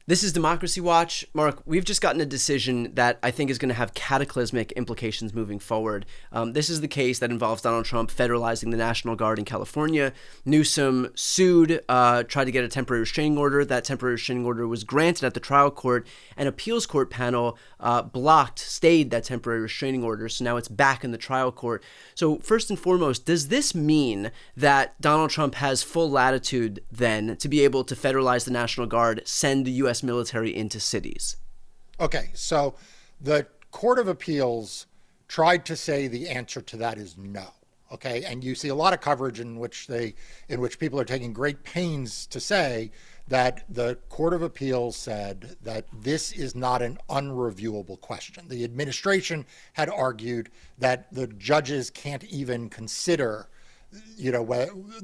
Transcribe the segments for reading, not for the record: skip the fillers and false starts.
This is Democracy Watch. Mark, we've just gotten a decision that I think is going to have cataclysmic implications moving forward. This is the case that involves Donald Trump federalizing the National Guard in California. Newsom sued, tried to get a temporary restraining order. That temporary restraining order was granted at the trial court. An appeals court panel stayed that temporary restraining order. So now it's back in the trial court. So first and foremost, does this mean that Donald Trump has full latitude then to be able to federalize the National Guard, send the U.S. military into cities? Okay, so the Court of Appeals tried to say the answer to that is no. Okay, and you see a lot of coverage in which people are taking great pains to say that the Court of Appeals said that this is not an unreviewable question. The administration had argued that the judges can't even consider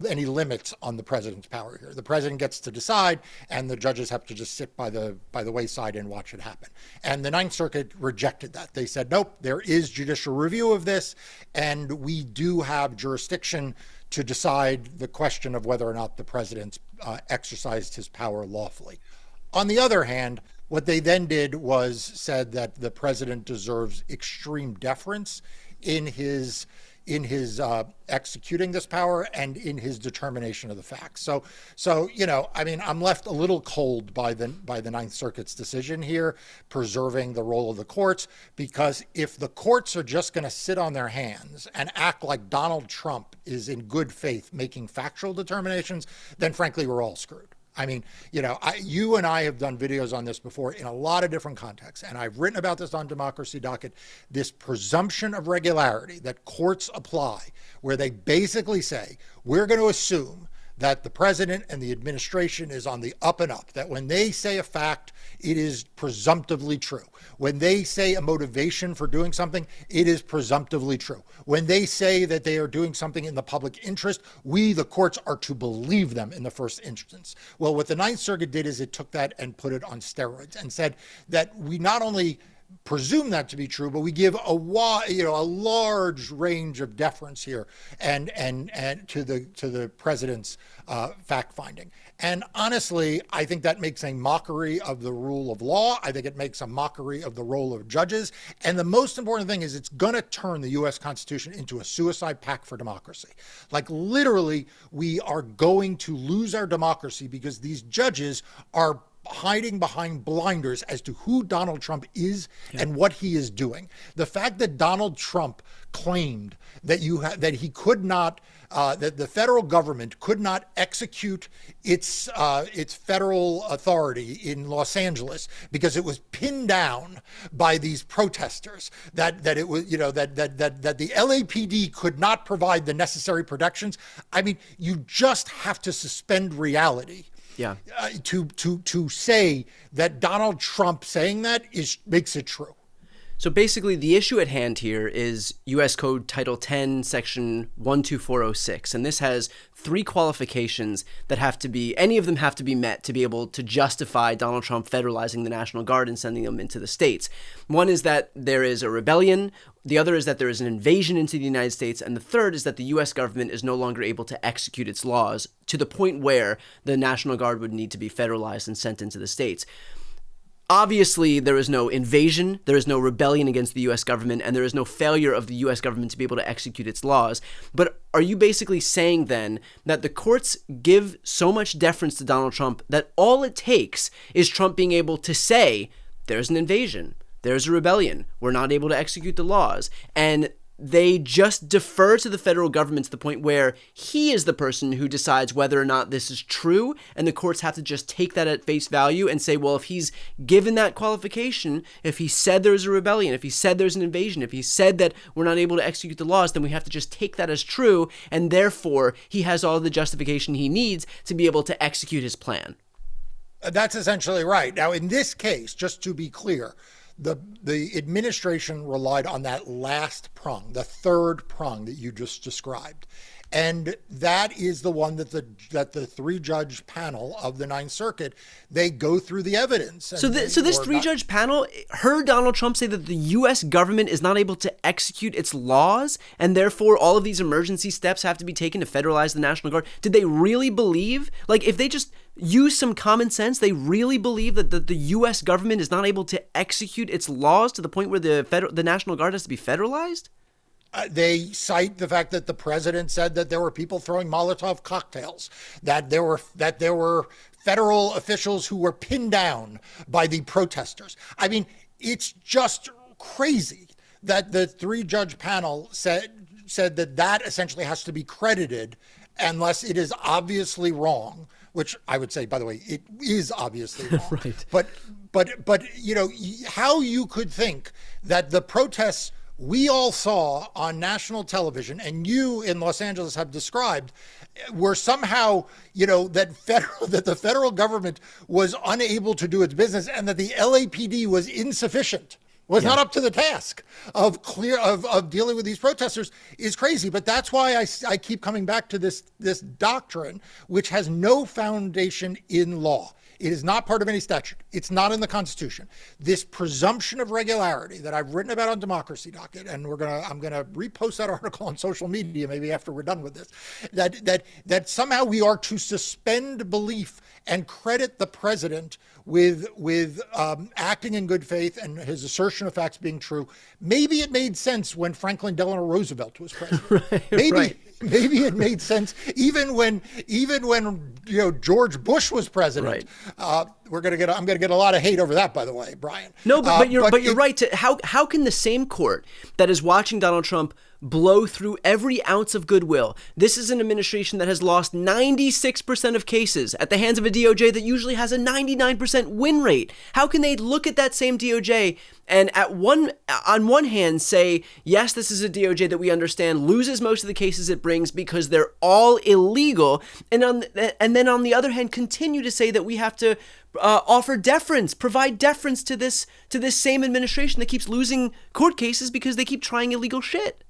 any limits on the president's power here. The president gets to decide, and the judges have to just sit by the wayside and watch it happen. And the Ninth Circuit rejected that. They said, nope, there is judicial review of this, and we do have jurisdiction to decide the question of whether or not the president exercised his power lawfully. On the other hand, what they then did was said that the president deserves extreme deference in his executing this power and in his determination of the facts. So I'm left a little cold by the Ninth Circuit's decision here, preserving the role of the courts, because if the courts are just going to sit on their hands and act like Donald Trump is in good faith making factual determinations, then frankly, we're all screwed. I mean, you and I have done videos on this before in a lot of different contexts, and I've written about this on Democracy Docket, this presumption of regularity that courts apply, where they basically say, we're going to assume that the president and the administration is on the up and up, that when they say a fact, it is presumptively true. When they say a motivation for doing something, it is presumptively true. When they say that they are doing something in the public interest, we, the courts, are to believe them in the first instance. Well, what the Ninth Circuit did is it took that and put it on steroids and said that we not only presume that to be true, but we give a large range of deference here and to the president's fact finding. And honestly, I think that makes a mockery of the rule of law. I think it makes a mockery of the role of judges. And the most important thing is it's going to turn the U.S. Constitution into a suicide pact for democracy. Like literally, we are going to lose our democracy because these judges are hiding behind blinders as to who Donald Trump is and what he is doing. The fact that Donald Trump claimed that he could not, that the federal government could not execute its federal authority in Los Angeles because it was pinned down by these protesters, that it was, that the LAPD could not provide the necessary protections. I mean, you just have to suspend reality. Yeah. To say that Donald Trump saying that makes it true. So basically, the issue at hand here is U.S. Code Title 10, Section 12406, and this has three qualifications that any of them have to be met to be able to justify Donald Trump federalizing the National Guard and sending them into the states. One is that there is a rebellion. The other is that there is an invasion into the United States. And the third is that the U.S. government is no longer able to execute its laws to the point where the National Guard would need to be federalized and sent into the states. Obviously, there is no invasion, there is no rebellion against the U.S. government, and there is no failure of the U.S. government to be able to execute its laws. But are you basically saying then that the courts give so much deference to Donald Trump that all it takes is Trump being able to say, there's an invasion, there's a rebellion, we're not able to execute the laws, and they just defer to the federal government to the point where he is the person who decides whether or not this is true, and the courts have to just take that at face value and say, well, if he's given that qualification, if he said there's a rebellion, if he said there's an invasion, if he said that we're not able to execute the laws, then we have to just take that as true, and therefore he has all the justification he needs to be able to execute his plan. That's essentially right. Now, in this case, just to be clear, the administration relied on that last prong, the third prong that you just described. And that is the one that the three-judge panel of the Ninth Circuit, they go through the evidence. So this three-judge panel heard Donald Trump say that the U.S. government is not able to execute its laws, and therefore all of these emergency steps have to be taken to federalize the National Guard. Did they really believe, like, if they just use some common sense, they really believe that the U.S. government is not able to execute its laws to the point where the National Guard has to be federalized? They cite the fact that the president said that there were people throwing Molotov cocktails, that there were federal officials who were pinned down by the protesters. I mean, it's just crazy that the three-judge panel said that essentially has to be credited unless it is obviously wrong, which I would say, by the way, it is obviously wrong. Right. But you know, how you could think that the protests we all saw on national television, and you in Los Angeles have described, were somehow, you know, that the federal government was unable to do its business, and that the LAPD was insufficient, was not up to the task of dealing with these protesters, is crazy. But that's why I keep coming back to this doctrine, which has no foundation in law. It is not part of any statute. It's not in the Constitution. This presumption of regularity that I've written about on Democracy Docket, and I'm gonna repost that article on social media maybe after we're done with this, that somehow we are to suspend belief and credit the president with acting in good faith and his assertion of facts being true. Maybe it made sense when Franklin Delano Roosevelt was president. Maybe it made sense even when you know George Bush was president. Right. I'm gonna get a lot of hate over that, by the way, Brian. No, but you're right. How can the same court that is watching Donald Trump blow through every ounce of goodwill? This is an administration that has lost 96% of cases at the hands of a DOJ that usually has a 99% win rate. How can they look at that same DOJ and on one hand say, yes, this is a DOJ that we understand loses most of the cases it brings because they're all illegal, and then on the other hand continue to say that we have to offer deference, provide deference to this same administration that keeps losing court cases because they keep trying illegal shit?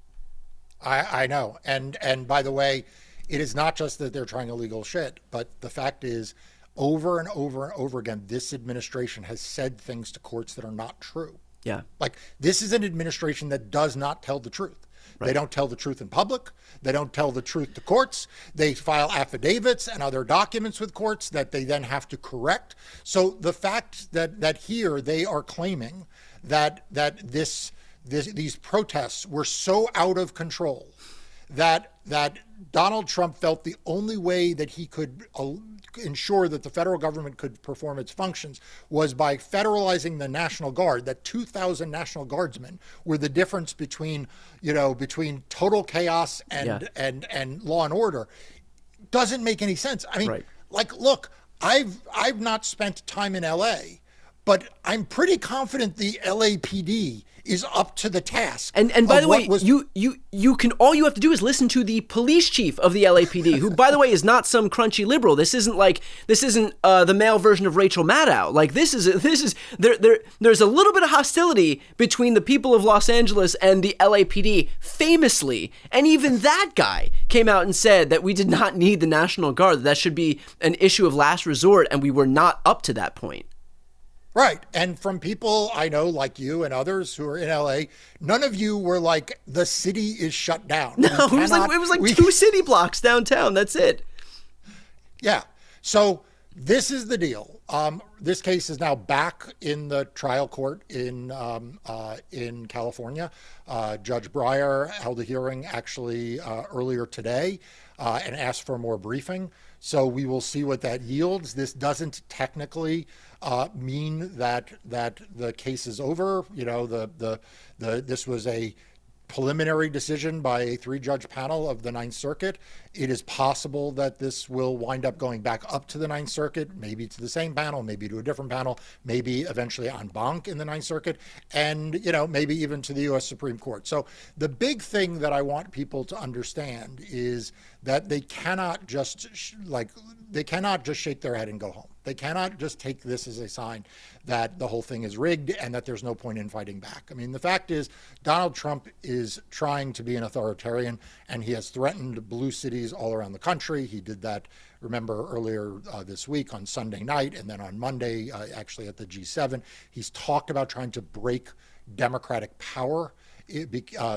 I know. And by the way, it is not just that they're trying illegal shit, but the fact is, over and over and over again, this administration has said things to courts that are not true. Yeah. Like, this is an administration that does not tell the truth. Right. They don't tell the truth in public. They don't tell the truth to courts. They file affidavits and other documents with courts that they then have to correct. So the fact that here they are claiming that these protests were so out of control that Donald Trump felt the only way that he could ensure that the federal government could perform its functions was by federalizing the National Guard, that 2,000 National Guardsmen were the difference between total chaos and law and order, doesn't make any sense. I mean, right. Like, look, I've not spent time in LA, but I'm pretty confident the LAPD is up to the task. And by the way, you can, all you have to do is listen to the police chief of the LAPD, who, by the way, is not some crunchy liberal. This isn't the male version of Rachel Maddow. Like, there's a little bit of hostility between the people of Los Angeles and the LAPD, famously. And even that guy came out and said that we did not need the National Guard, that should be an issue of last resort, and we were not up to that point. Right. And from people I know, like you and others who are in LA, none of you were like, the city is shut down. No, it was like 2 city blocks downtown. That's it. Yeah. So this is the deal. This case is now back in the trial court in California. Judge Breyer held a hearing actually earlier today and asked for more briefing. So we will see what that yields. This doesn't technically mean that the case is over. You know, this was a preliminary decision by a 3-judge panel of the Ninth Circuit. It is possible that this will wind up going back up to the Ninth Circuit, maybe to the same panel, maybe to a different panel, maybe eventually en banc in the Ninth Circuit, and, you know, maybe even to the U.S. Supreme Court. So the big thing that I want people to understand is that they cannot just shake their head and go home. They cannot just take this as a sign that the whole thing is rigged and that there's no point in fighting back. I mean, the fact is Donald Trump is trying to be an authoritarian, and he has threatened blue cities all around the country. He did that, remember, earlier this week on Sunday night, and then on Monday, actually at the G7. He's talked about trying to break democratic power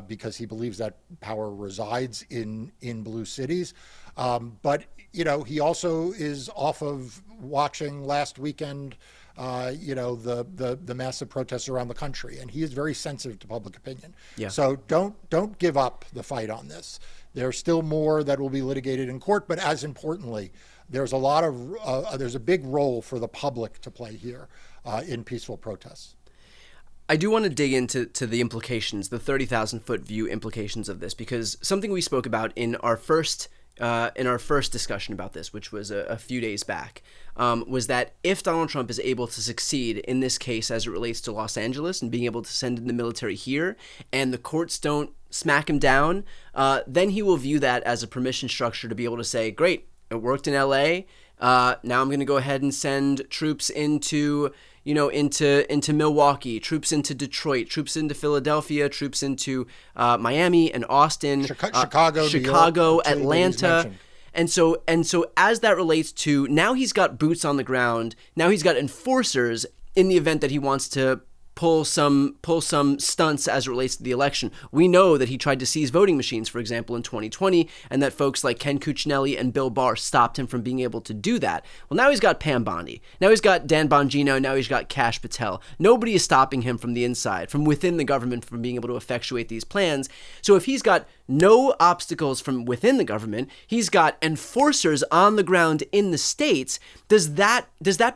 because he believes that power resides in blue cities. But, you know, he also is off of watching last weekend, you know, the massive protests around the country, and he is very sensitive to public opinion. Yeah. So don't give up the fight on this. There's still more that will be litigated in court, but as importantly, there's a big role for the public to play here in peaceful protests. I do want to dig into the implications, the 30,000-foot view implications of this, because something we spoke about in our first discussion about this, which was a few days back, was that if Donald Trump is able to succeed in this case as it relates to Los Angeles and being able to send in the military here, and the courts don't smack him down, then he will view that as a permission structure to be able to say, great, it worked in LA. Now I'm going to go ahead and send troops into Milwaukee, troops into Detroit, troops into Philadelphia, troops into Miami and Austin, Chicago, York, Atlanta. And so as that relates to, now he's got boots on the ground, now he's got enforcers in the event that he wants to pull some stunts as it relates to the election. We know that he tried to seize voting machines, for example, in 2020, and that folks like Ken Cuccinelli and Bill Barr stopped him from being able to do that. Well, now he's got Pam Bondi. Now he's got Dan Bongino. Now he's got Kash Patel. Nobody is stopping him from the inside, from within the government, from being able to effectuate these plans. So if he's got no obstacles from within the government, he's got enforcers on the ground in the states. Does that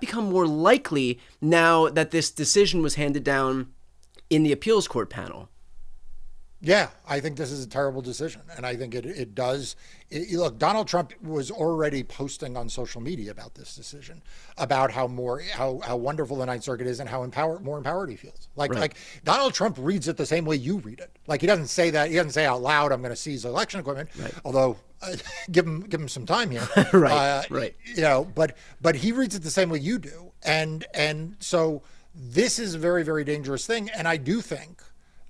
become more likely now that this decision was handed down in the appeals court panel? Yeah, I think this is a terrible decision. And I think it does. Look, Donald Trump was already posting on social media about this decision, about how wonderful the Ninth Circuit is and how more empowered he feels. Like Donald Trump reads it the same way you read it. Like he doesn't say that. He doesn't say out loud, I'm going to seize election equipment. Right. Although give him some time here. Right. You know, but he reads it the same way you do. And so this is a very, very dangerous thing. And I do think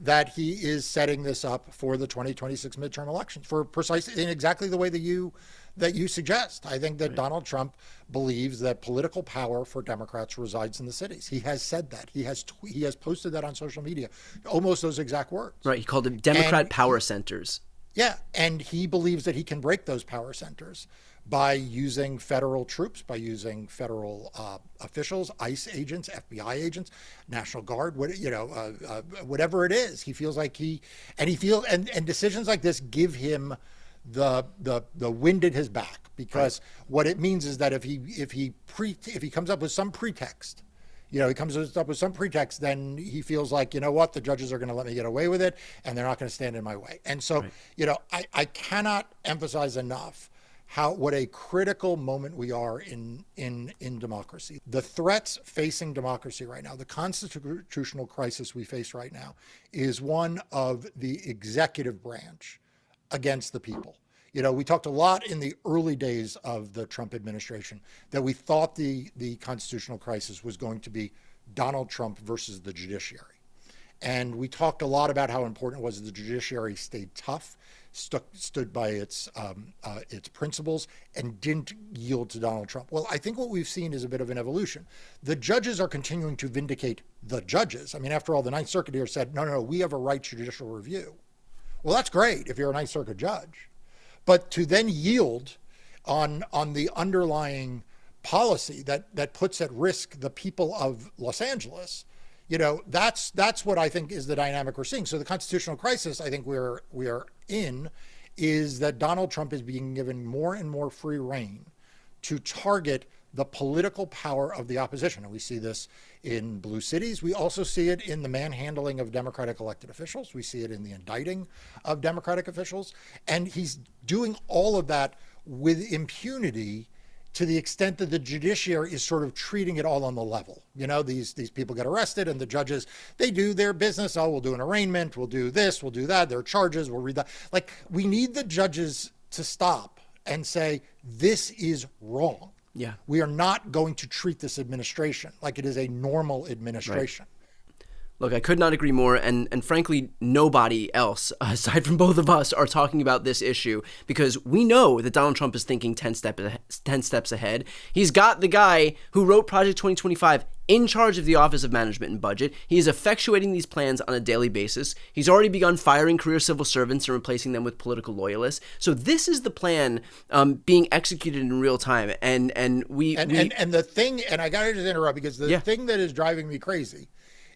that he is setting this up for the 2026 midterm elections for precisely in exactly the way that you suggest. I think that Donald Trump believes that political power for Democrats resides in the cities. He has said that. He has posted that on social media, almost those exact words. Right. He called them Democrat power centers. Yeah, and he believes that he can break those power centers by using federal troops, by using federal officials, ICE agents, FBI agents, National Guard, whatever it is. He feels like and decisions like this give him the wind at his back, because what it means is that if he comes up with some pretext, then he feels like, you know what, the judges are going to let me get away with it and they're not going to stand in my way. And so, I cannot emphasize enough what a critical moment we are in democracy. The threats facing democracy right now, the constitutional crisis we face right now, is one of the executive branch against the people. We talked a lot in the early days of the Trump administration that we thought the constitutional crisis was going to be Donald Trump versus the judiciary. And we talked a lot about how important it was that the judiciary stayed tough, stood by its principles, and didn't yield to Donald Trump. Well, I think what we've seen is a bit of an evolution. The judges are continuing to vindicate the judges. I mean, after all, the Ninth Circuit here said, no, we have a right to judicial review. Well, that's great if you're a Ninth Circuit judge. But to then yield on the underlying policy that puts at risk the people of Los Angeles, that's what I think is the dynamic we're seeing. So the constitutional crisis I think we are in is that Donald Trump is being given more and more free rein to target the political power of the opposition. And we see this in blue cities. We also see it in the manhandling of Democratic elected officials. We see it in the indicting of Democratic officials. And he's doing all of that with impunity to the extent that the judiciary is sort of treating it all on the level. These people get arrested and the judges, they do their business. Oh, we'll do an arraignment. We'll do this. We'll do that. There are charges. We'll read that. Like, we need the judges to stop and say, this is wrong. Yeah. We are not going to treat this administration like it is a normal administration. Right. Look, I could not agree more, and frankly, nobody else, aside from both of us, are talking about this issue, because we know that Donald Trump is thinking 10 steps ahead. He's got the guy who wrote Project 2025 in charge of the Office of Management and Budget. He is effectuating these plans on a daily basis. He's already begun firing career civil servants and replacing them with political loyalists. So this is the plan being executed in real time, and the thing, and I got to just interrupt, because the thing that is driving me crazy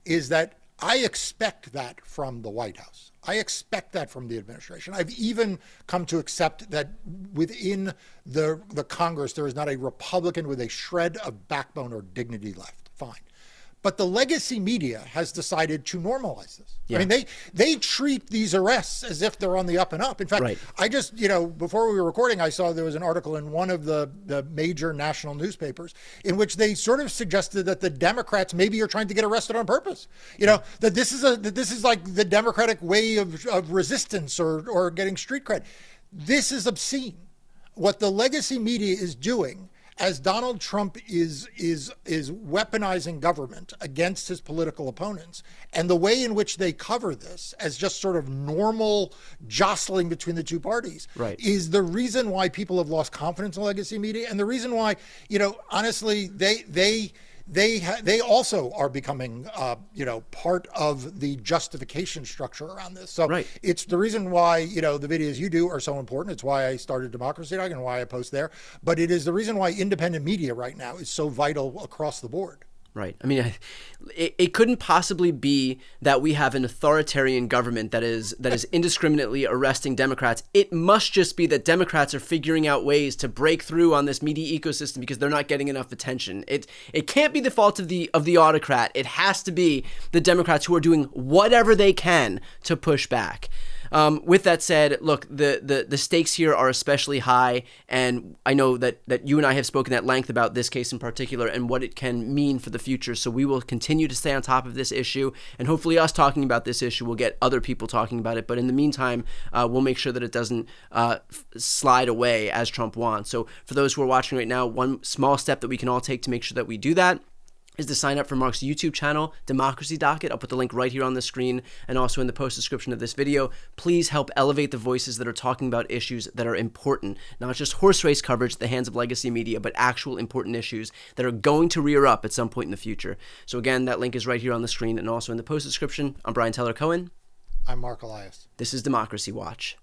is that I expect that from the White House. I expect that from the administration. I've even come to accept that within the Congress, there is not a Republican with a shred of backbone or dignity left. Fine. But the legacy media has decided to normalize this. Yeah. I mean, they treat these arrests as if they're on the up and up. In fact, right. I just, before we were recording, I saw there was an article in one of the major national newspapers in which they sort of suggested that the Democrats maybe are trying to get arrested on purpose. That this is like the Democratic way of resistance or getting street cred. This is obscene. What the legacy media is doing, as Donald Trump is weaponizing government against his political opponents, and the way in which they cover this as just sort of normal jostling between the two parties, right, is the reason why people have lost confidence in legacy media, and the reason why, honestly, they also are becoming, part of the justification structure around this. So right. It's the reason why, the videos you do are so important. It's why I started Democracy Dog and why I post there. But it is the reason why independent media right now is so vital across the board. Right. I mean, it couldn't possibly be that we have an authoritarian government that is indiscriminately arresting Democrats. It must just be that Democrats are figuring out ways to break through on this media ecosystem because they're not getting enough attention. It can't be the fault of the autocrat. It has to be the Democrats who are doing whatever they can to push back. With that said, look, the stakes here are especially high, and I know that you and I have spoken at length about this case in particular and what it can mean for the future. So we will continue to stay on top of this issue, and hopefully us talking about this issue will get other people talking about it. But in the meantime, we'll make sure that it doesn't slide away as Trump wants. So for those who are watching right now, one small step that we can all take to make sure that we do that is to sign up for Marc's YouTube channel, Democracy Docket. I'll put the link right here on the screen and also in the post description of this video. Please help elevate the voices that are talking about issues that are important, not just horse race coverage at the hands of legacy media, but actual important issues that are going to rear up at some point in the future. So again, that link is right here on the screen and also in the post description. I'm Brian Tyler Cohen. I'm Marc Elias. This is Democracy Watch.